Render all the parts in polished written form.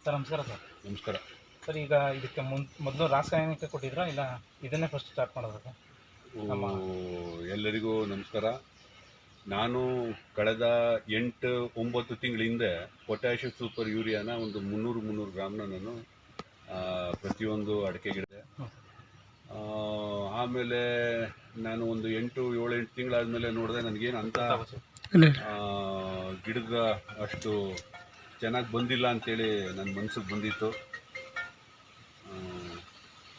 Sir ನಮಸ್ಕಾರ sir. ನಮಸ್ಕಾರ sir, ಈಗ ಇದಕ್ಕೆ ಮೊದಲು ರಾಸಾಯನಿಕ ಕೊಟ್ಟಿದ್ರಾ ಇಲ್ಲ ಇದನ್ನೇ ಫಸ್ಟ್ ಸ್ಟಾರ್ಟ್ ಮಾಡೋದು? ಎಲ್ಲರಿಗೂ ನಮಸ್ಕಾರ. ನಾನು ಕಳೆದ 8-9 ತಿಂಗಳ ಹಿಂದೆ ಪೊಟ್ಯಾಷಿಯಂ ಸೂಪರ್ ಯೂರಿಯಾನ ಒಂದು 300 ಗ್ರಾಮ್ನ ನಾನು ಪ್ರತಿಯೊಂದು ಅಡಿಕೆ ಗಿಡದೆ. ಆಮೇಲೆ ನಾನು ಒಂದು 8-7 ತಿಂಗಳಾದಮೇಲೆ ನೋಡಿದೆ ನನಗೇನು ಅಂತ ಗಿಡದ ಅಷ್ಟು ಚೆನ್ನಾಗಿ ಬಂದಿಲ್ಲ ಅಂಥೇಳಿ ನನ್ನ ಮನಸ್ಸಿಗೆ ಬಂದಿತ್ತು.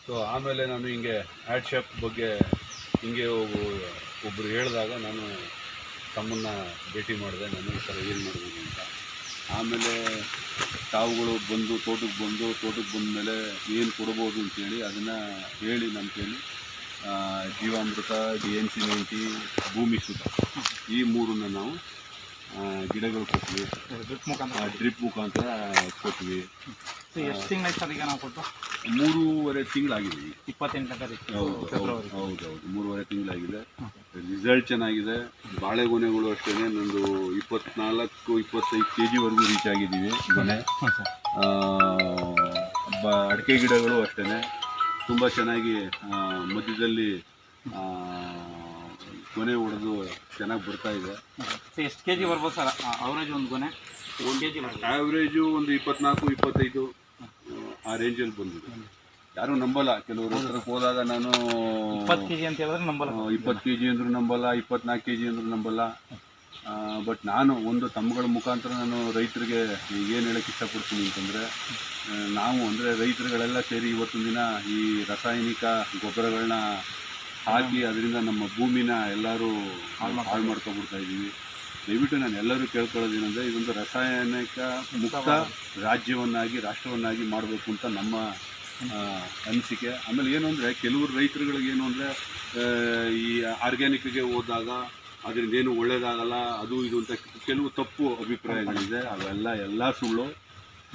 ಸೊ ಆಮೇಲೆ ನಾನು ಹಿಂಗೆ ಆ್ಯಡ್ ಶಾಪ್ ಬಗ್ಗೆ ಹಿಂಗೆ ಒಬ್ಬರು ಹೇಳಿದಾಗ ನಾನು ತಮ್ಮನ್ನು ಭೇಟಿ ಮಾಡಿದೆ. ನಾನು ಈ ಥರ ಏನು ಮಾಡ್ಬೋದು ಅಂತ. ಆಮೇಲೆ ತಾವುಗಳು ಬಂದು ತೋಟಕ್ಕೆ ಬಂದ ಮೇಲೆ ಏನು ಕೊಡ್ಬೋದು ಅಂತೇಳಿ ಅದನ್ನು ಹೇಳಿ ನಮ್ಮ ಕೈಲಿ ಜೀವಾಮೃತ, DNC90, ಭೂಮಿ ಸುತ, ಈ ಮೂರನ್ನು ನಾವು ಗಿಡಗಳು ಕೊಟ್ವಿ. ಡ್ರಿಪ್ ಮುಖಾಂತರ ಕೊಟ್ವಿ. ಎಷ್ಟು ತಿಂಗಳಾಯ್ತು ಸರ್ ಈಗ ನಾವು ಕೊಟ್ಟು? 3.5 ತಿಂಗಳಾಗಿದೆ. 28ನೇ ತಾರೀಕು. ಹೌದು 3.5 ತಿಂಗಳಾಗಿದೆ. ರಿಸಲ್ಟ್ ಚೆನ್ನಾಗಿದೆ. ಬಾಳೆಗೊನೆಗಳು ಅಷ್ಟೇ ನಂದು 24-25 kgವರೆಗೂ ರೀಚ್ ಆಗಿದ್ದೀವಿ ಗೊನೆ. ಅಡಿಕೆ ಗಿಡಗಳು ಅಷ್ಟೇ ತುಂಬ ಚೆನ್ನಾಗಿ ಮಧ್ಯದಲ್ಲಿ ಗೊನೆ ಹೊಡೆದು ಚೆನ್ನಾಗಿ ಬರ್ತಾ ಇದೆ. ಎಷ್ಟು ಕೆಜಿ ಬರ್ಬೋದು ಸರ್ ಅವರೇಜ್ ಒಂದು ಗೊನೆ? 1 kg ಆ್ಯಾವ್ರೇಜು ಒಂದು 24-25 ಆ ರೇಂಜಲ್ಲಿ ಬಂದಿದೆ. ಯಾರೂ ನಂಬಲ್ಲ. ಕೆಲವರು ಹತ್ರಕ್ಕೆ ಹೋದಾಗ ನಾನು 20 kg ಅಂತ ಹೇಳಿದ್ರೆ ನಂಬಲ್ಲ, 20 kg ಅಂದರೂ ನಂಬಲ್ಲ, 24 kg ಅಂದರೂ ನಂಬಲ್ಲ. ಬಟ್ ನಾನು ಒಂದು ತಮ್ಮಗಳ ಮುಖಾಂತರ ನಾನು ರೈತರಿಗೆ ಏನು ಹೇಳೋಕ್ಕೆ ಇಷ್ಟಪಡ್ತೀನಿ ಅಂತಂದರೆ, ನಾವು ಅಂದರೆ ರೈತರುಗಳೆಲ್ಲ ಸೇರಿ ಇವತ್ತಿನ ದಿನ ಈ ರಾಸಾಯನಿಕ ಗೊಬ್ಬರಗಳನ್ನ ಹಾಕಿ ಅದರಿಂದ ನಮ್ಮ ಭೂಮಿನ ಎಲ್ಲರೂ ಹಾಳು ಮಾಡ್ಕೊಬಿಡ್ತಾ ಇದ್ದೀವಿ. ದಯವಿಟ್ಟು ನಾನು ಎಲ್ಲರೂ ಕೇಳ್ಕೊಳ್ಳೋದೇನೆಂದರೆ, ಇದೊಂದು ರಾಸಾಯನಿಕ ಮುಕ್ತ ರಾಜ್ಯವನ್ನಾಗಿ ರಾಷ್ಟ್ರವನ್ನಾಗಿ ಮಾಡಬೇಕು ಅಂತ ನಮ್ಮ ಅನಿಸಿಕೆ. ಆಮೇಲೆ ಏನು ಅಂದರೆ, ಕೆಲವರು ರೈತರುಗಳಿಗೆ ಏನು ಅಂದರೆ ಈ ಆರ್ಗ್ಯಾನಿಕ್ಗೆ ಹೋದಾಗ ಅದರಿಂದ ಏನು ಒಳ್ಳೆಯದಾಗಲ್ಲ, ಅದು ಇದು ಅಂತ ಕೆಲವು ತಪ್ಪು ಅಭಿಪ್ರಾಯಗಳಿದೆ. ಅವೆಲ್ಲ ಸುಳ್ಳು.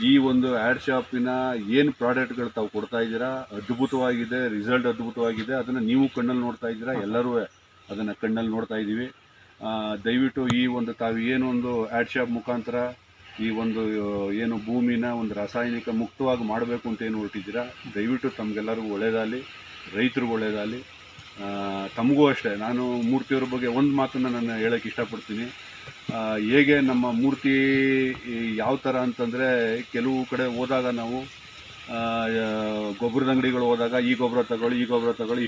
ಈ ಒಂದು ಆ್ಯಡ್ ಶಾಪಿನ ಏನು ಪ್ರಾಡಕ್ಟ್ಗಳು ತಾವು ಕೊಡ್ತಾ ಇದ್ದೀರಾ ಅದ್ಭುತವಾಗಿದೆ, ರಿಸಲ್ಟ್ ಅದ್ಭುತವಾಗಿದೆ. ಅದನ್ನು ನೀವು ಕಣ್ಣಲ್ಲಿ ನೋಡ್ತಾ ಇದ್ದೀರಾ, ಎಲ್ಲರೂ ಅದನ್ನು ಕಣ್ಣಲ್ಲಿ ನೋಡ್ತಾ ಇದ್ದೀವಿ. ದಯವಿಟ್ಟು ಈ ಒಂದು ತಾವು ಏನೊಂದು ಆ್ಯಡ್ ಶಾಪ್ ಮುಖಾಂತರ ಈ ಒಂದು ಏನು ಭೂಮಿನ ಒಂದು ರಾಸಾಯನಿಕ ಮುಕ್ತವಾಗಿ ಮಾಡಬೇಕು ಅಂತ ಏನು ಹೊರಟಿದ್ದೀರಾ, ದಯವಿಟ್ಟು ತಮಗೆಲ್ಲರಿಗೂ ಒಳ್ಳೆಯದಾಗಲಿ, ರೈತರಿಗೂ ಒಳ್ಳೆಯದಾಗಲಿ. ತಮಗೂ ಅಷ್ಟೇ. ನಾನು ಮೂರ್ತಿಯವ್ರ ಬಗ್ಗೆ ಒಂದು ಮಾತನ್ನು ನಾನು ಹೇಳೋಕ್ಕೆ ಇಷ್ಟಪಡ್ತೀನಿ. ಹೇಗೆ ನಮ್ಮ ಮೂರ್ತಿ ಯಾವ ಥರ ಅಂತಂದರೆ, ಕೆಲವು ಕಡೆ ಹೋದಾಗ ನಾವು ಗೊಬ್ಬರದ ಅಂಗಡಿಗಳು ಹೋದಾಗ ಈ ಗೊಬ್ಬರ ತಗೊಳ್ಳಿ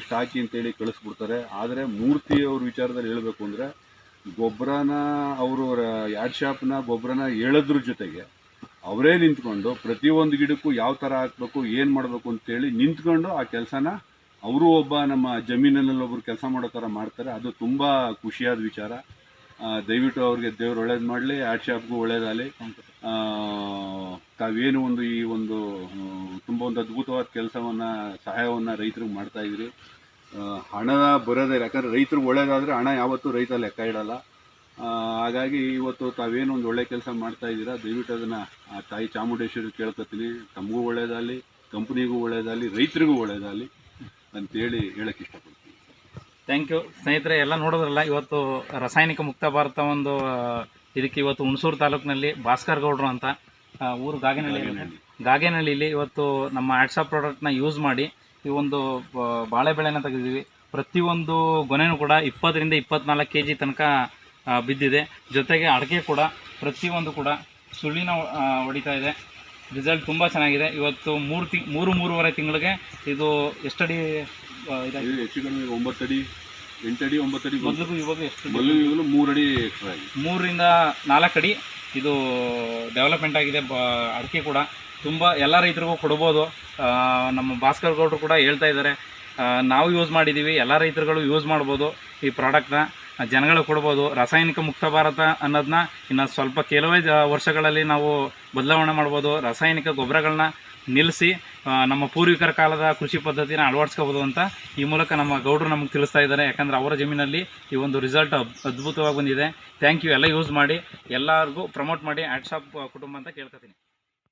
ಇಷ್ಟು ಹಾಕಿ ಅಂತೇಳಿ ಕಳಿಸ್ಬಿಡ್ತಾರೆ. ಆದರೆ ಮೂರ್ತಿಯವ್ರ ವಿಚಾರದಲ್ಲಿ ಹೇಳಬೇಕು ಅಂದರೆ, ಗೊಬ್ಬರನ ಅವರು ಆ್ಯಡ್ ಶಾಪ್ನ ಗೊಬ್ಬರನ ಹೇಳೋದ್ರ ಜೊತೆಗೆ ಅವರೇ ನಿಂತ್ಕೊಂಡು ಪ್ರತಿಯೊಂದು ಗಿಡಕ್ಕೂ ಯಾವ ಥರ ಹಾಕಬೇಕು, ಏನು ಮಾಡಬೇಕು ಅಂತೇಳಿ ನಿಂತ್ಕೊಂಡು ಆ ಕೆಲಸನ ಅವರು ಒಬ್ಬ ನಮ್ಮ ಜಮೀನಲ್ಲಿ ಒಬ್ಬರು ಕೆಲಸ ಮಾಡೋ ಥರ ಮಾಡ್ತಾರೆ. ಅದು ತುಂಬ ಖುಷಿಯಾದ ವಿಚಾರ. ದಯವಿಟ್ಟು ಅವ್ರಿಗೆ ದೇವ್ರು ಒಳ್ಳೇದು ಮಾಡಲಿ, ಆ್ಯಡ್ ಶಾಪ್ಗೂ ಒಳ್ಳೇದಾಗಲಿ. ತಾವೇನು ಒಂದು ಈ ಒಂದು ತುಂಬ ಒಂದು ಅದ್ಭುತವಾದ ಕೆಲಸವನ್ನು, ಸಹಾಯವನ್ನು ರೈತರಿಗೆ ಮಾಡ್ತಾಯಿದ್ರಿ. ಹಣ ಬರೋದೇ, ಯಾಕಂದರೆ ರೈತರಿಗೆ ಒಳ್ಳೇದಾದರೆ ಹಣ ಯಾವತ್ತೂ ರೈತ ಲೆಕ್ಕ ಇಡಲ್ಲ. ಹಾಗಾಗಿ ಇವತ್ತು ತಾವೇನು ಒಂದು ಒಳ್ಳೆ ಕೆಲಸ ಮಾಡ್ತಾಯಿದ್ದೀರಾ, ದಯವಿಟ್ಟು ಅದನ್ನು ತಾಯಿ ಚಾಮುಂಡೇಶ್ವರಿ ಕೇಳ್ಕೊತೀನಿ. ತಮಗೂ ಒಳ್ಳೇದಾಗಲಿ, ಕಂಪ್ನಿಗೂ ಒಳ್ಳೇದಾಗಲಿ, ರೈತರಿಗೂ ಒಳ್ಳೇದಾಗಲಿ ಅಂತೇಳಿ ಹೇಳೋಕ್ಕೆ ಇಷ್ಟಪಡ್ತೀನಿ. Thank you. ಸ್ನೇಹಿತರೆ, ಎಲ್ಲ ನೋಡೋದ್ರಲ್ಲ, ಇವತ್ತು ರಾಸಾಯನಿಕ ಮುಕ್ತ ಭಾರತ ಒಂದು ಇದಕ್ಕೆ ಇವತ್ತು ಹುಣಸೂರು ತಾಲೂಕಿನಲ್ಲಿ ಭಾಸ್ಕರ್ ಗೌಡ್ರು ಅಂತ ಊರು ಗಾಗೇನಹಳ್ಳಿಲಿ ಇವತ್ತು ನಮ್ಮ ಆ್ಯಡ್ ಶಾಪ್ ಪ್ರಾಡಕ್ಟ್ನ ಯೂಸ್ ಮಾಡಿ ಈ ಒಂದು ಬಾಳೆ ಬೆಳೆನ ತೆಗೆದಿದ್ದೀವಿ. ಪ್ರತಿಯೊಂದು ಗೊನೆನೂ ಕೂಡ 20-24 kg ತನಕ ಬಿದ್ದಿದೆ. ಜೊತೆಗೆ ಅಡಿಕೆ ಕೂಡ ಪ್ರತಿಯೊಂದು ಕೂಡ ಸುಳ್ಳಿನ ಹೊಡಿತಾ ಇದೆ. ರಿಸಲ್ಟ್ ತುಂಬ ಚೆನ್ನಾಗಿದೆ. ಇವತ್ತು 3-3.5 ತಿಂಗಳಿಗೆ ಇದು ಎಷ್ಟಡಿ ಇದೆ? ಹೆಚ್ಚು ಕಡಿಮೆ 9 ಅಡಿ, 8 ಅಡಿ, 9 ಅಡಿ. ಮೊದಲಿಗೂ ಇವಾಗ ಎಷ್ಟು? 3 ಅಡಿ ಎಕ್ಸ್ಟ್ರಾ ಆಗಿದೆ. 3-4 ಅಡಿ ಇದು ಡೆವಲಪ್ಮೆಂಟ್ ಆಗಿದೆ. ಅಡಿಕೆ ಕೂಡ ತುಂಬ ಎಲ್ಲ ರೈತರಿಗೂ ಕೊಡ್ಬೋದು. ನಮ್ಮ ಭಾಸ್ಕರ್ ಗೌಡರು ಕೂಡ ಹೇಳ್ತಾ ಇದ್ದಾರೆ, ನಾವು ಯೂಸ್ ಮಾಡಿದ್ದೀವಿ, ಎಲ್ಲ ರೈತರುಗಳು ಯೂಸ್ ಮಾಡ್ಬೋದು. ಈ ಪ್ರಾಡಕ್ಟ್ನ ಜನಗಳು ಕೊಡ್ಬೋದು. ರಾಸಾಯನಿಕ ಮುಕ್ತ ಭಾರತ ಅನ್ನೋದನ್ನ ಇನ್ನು ಸ್ವಲ್ಪ ಕೆಲವೇ ವರ್ಷಗಳಲ್ಲಿ ನಾವು ಬದಲಾವಣೆ ಮಾಡ್ಬೋದು. ರಾಸಾಯನಿಕ ಗೊಬ್ಬರಗಳನ್ನ ನಿಲ್ಲಿಸಿ ನಮ್ಮ ಪೂರ್ವಿಕರ ಕಾಲದ ಕೃಷಿ ಪದ್ಧತಿನ ಅಳವಡಿಸ್ಕೋಬೋದು ಅಂತ ಈ ಮೂಲಕ ನಮ್ಮ ಗೌಡರು ನಮಗೆ ತಿಳಿಸ್ತಾ ಇದ್ದಾರೆ. ಯಾಕಂದರೆ ಅವರ ಜಮೀನಲ್ಲಿ ಈ ಒಂದು ರಿಸಲ್ಟ್ ಅದ್ಭುತವಾಗಿ ಬಂದಿದೆ. Thank you. ಎಲ್ಲ ಯೂಸ್ ಮಾಡಿ, ಎಲ್ಲರಿಗೂ ಪ್ರಮೋಟ್ ಮಾಡಿ ಆ್ಯಡ್ ಶಾಪ್ ಕುಟುಂಬ ಅಂತ ಕೇಳ್ಕೊತೀನಿ.